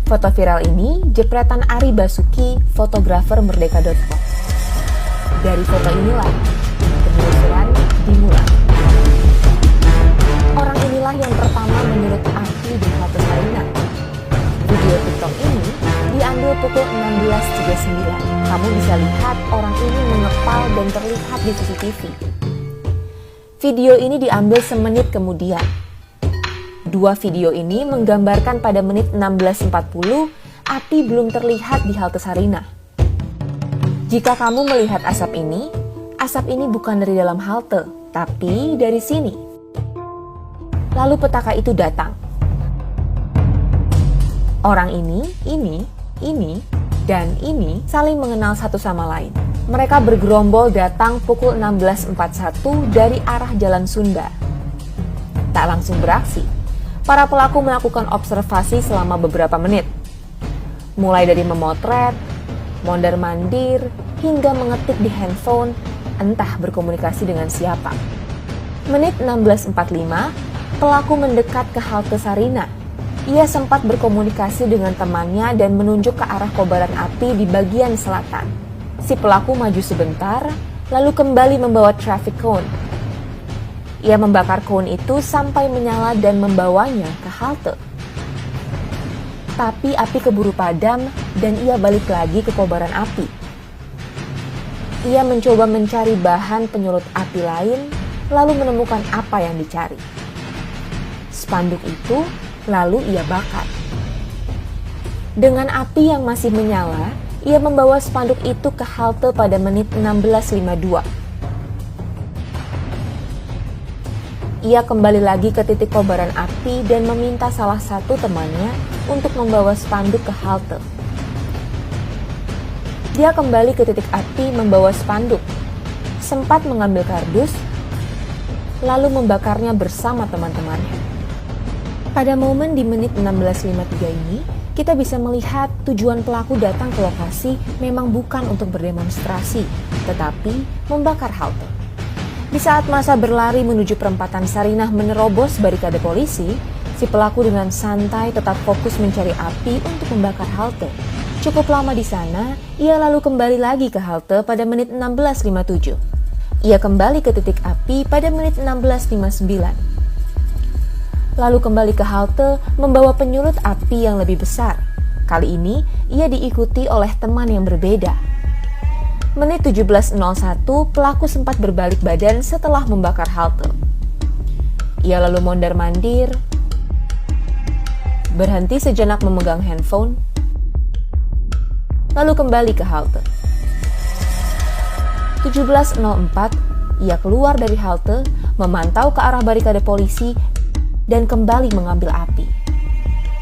Foto viral ini jepretan Ari Basuki, fotografer Merdeka.com. Dari foto inilah penelusuran dimulai. Orang inilah yang pertama menyurut api di halte Sarinah. Video TikTok ini diambil pukul 16.39. Kamu bisa lihat orang ini mengepal dan terlihat di CCTV. Video ini diambil semenit kemudian. Dua video ini menggambarkan pada menit 16.40 api belum terlihat di halte Sarinah. Jika kamu melihat asap ini bukan dari dalam halte, tapi dari sini. Lalu petaka itu datang. Orang ini, dan ini saling mengenal satu sama lain. Mereka bergerombol datang pukul 16.41 dari arah Jalan Sunda. Tak langsung beraksi. Para pelaku melakukan observasi selama beberapa menit. Mulai dari memotret, mondar-mandir, hingga mengetik di handphone, entah berkomunikasi dengan siapa. Menit 16.45, pelaku mendekat ke halte Sarinah. Ia sempat berkomunikasi dengan temannya dan menunjuk ke arah kobaran api di bagian selatan. Si pelaku maju sebentar, lalu kembali membawa traffic cone. Ia membakar cone itu sampai menyala dan membawanya ke halte. Tapi api keburu padam dan ia balik lagi ke kobaran api. Ia mencoba mencari bahan penyulut api lain, lalu menemukan apa yang dicari. Spanduk itu lalu ia bakar. Dengan api yang masih menyala, ia membawa spanduk itu ke halte pada menit 16.52. Ia kembali lagi ke titik kobaran api dan meminta salah satu temannya untuk membawa spanduk ke halte. Dia kembali ke titik api membawa spanduk, sempat mengambil kardus, lalu membakarnya bersama teman-temannya. Pada momen di menit 16.53 ini, kita bisa melihat tujuan pelaku datang ke lokasi memang bukan untuk berdemonstrasi, tetapi membakar halte. Di saat masa berlari menuju perempatan Sarinah menerobos barikade polisi, si pelaku dengan santai tetap fokus mencari api untuk membakar halte. Cukup lama di sana, ia lalu kembali lagi ke halte pada menit 16.57. Ia kembali ke titik api pada menit 16.59. Lalu kembali ke halte membawa penyulut api yang lebih besar. Kali ini, ia diikuti oleh teman yang berbeda. Menit 17.01, pelaku sempat berbalik badan setelah membakar halte. Ia lalu mondar-mandir, berhenti sejenak memegang handphone, lalu kembali ke halte. 17.04, ia keluar dari halte, memantau ke arah barikade polisi, dan kembali mengambil api.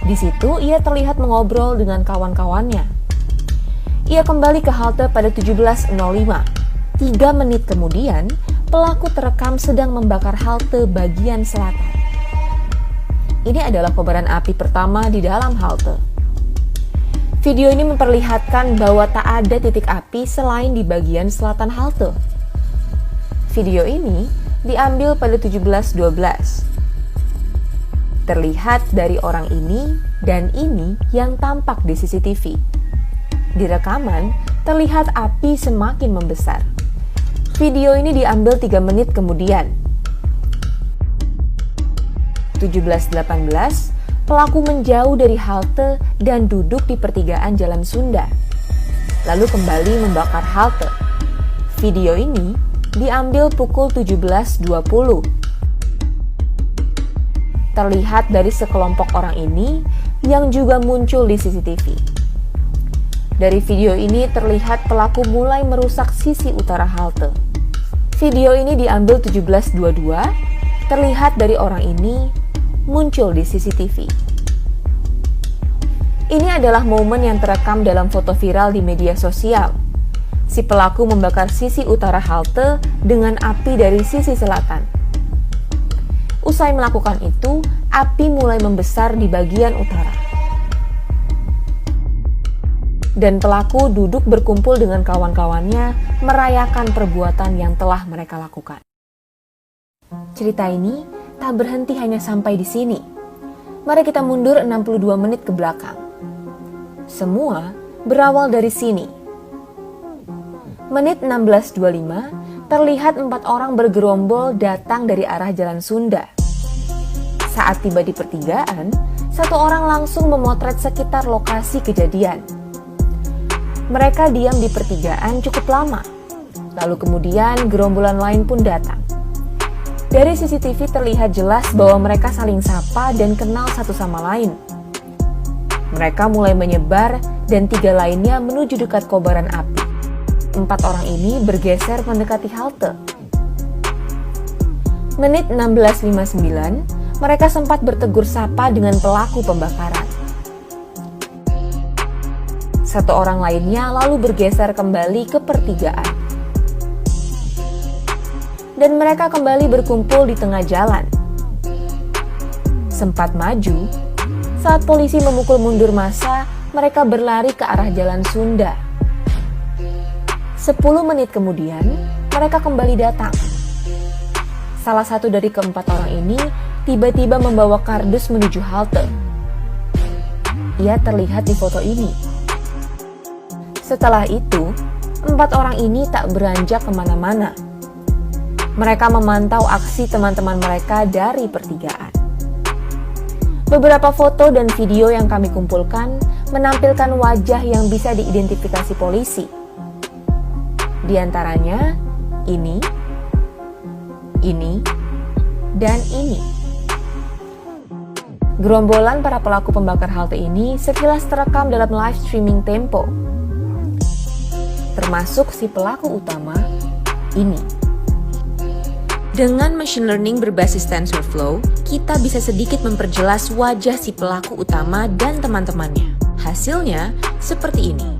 Di situ ia terlihat mengobrol dengan kawan-kawannya. Ia kembali ke halte pada 17.05. 3 menit kemudian, pelaku terekam sedang membakar halte bagian selatan. Ini adalah kobaran api pertama di dalam halte. Video ini memperlihatkan bahwa tak ada titik api selain di bagian selatan halte. Video ini diambil pada 17.12. Terlihat dari orang ini dan ini yang tampak di CCTV. Di rekaman, terlihat api semakin membesar. Video ini diambil 3 menit kemudian. 17.18, pelaku menjauh dari halte dan duduk di pertigaan Jalan Sunda. Lalu kembali membakar halte. Video ini diambil pukul 17.20. Terlihat dari sekelompok orang ini yang juga muncul di CCTV. Dari video ini terlihat pelaku mulai merusak sisi utara halte. Video ini diambil 17.22, terlihat dari orang ini muncul di CCTV. Ini adalah momen yang terekam dalam foto viral di media sosial. Si pelaku membakar sisi utara halte dengan api dari sisi selatan. Usai melakukan itu, api mulai membesar di bagian utara. Dan pelaku duduk berkumpul dengan kawan-kawannya merayakan perbuatan yang telah mereka lakukan. Cerita ini tak berhenti hanya sampai di sini. Mari kita mundur 62 menit ke belakang. Semua berawal dari sini. Menit 16.25, terlihat 4 orang bergerombol datang dari arah Jalan Sunda. Saat tiba di pertigaan, 1 orang langsung memotret sekitar lokasi kejadian. Mereka diam di pertigaan cukup lama. Lalu kemudian gerombolan lain pun datang. Dari CCTV terlihat jelas bahwa mereka saling sapa dan kenal satu sama lain. Mereka mulai menyebar dan 3 lainnya menuju dekat kobaran api. 4 orang ini bergeser mendekati halte. Menit 16.59, mereka sempat bertegur sapa dengan pelaku pembakaran. 1 orang lainnya lalu bergeser kembali ke pertigaan. Dan mereka kembali berkumpul di tengah jalan. Sempat maju, saat polisi memukul mundur massa, mereka berlari ke arah Jalan Sunda. 10 menit kemudian, mereka kembali datang. Salah satu dari keempat orang ini tiba-tiba membawa kardus menuju halte. Ia terlihat di foto ini. Setelah itu, 4 orang ini tak beranjak kemana-mana. Mereka memantau aksi teman-teman mereka dari pertigaan. Beberapa foto dan video yang kami kumpulkan menampilkan wajah yang bisa diidentifikasi polisi. Di antaranya, ini, dan ini. Gerombolan para pelaku pembakar halte ini sekilas terekam dalam live streaming Tempo. Termasuk si pelaku utama, ini. Dengan machine learning berbasis TensorFlow, kita bisa sedikit memperjelas wajah si pelaku utama dan teman-temannya. Hasilnya seperti ini.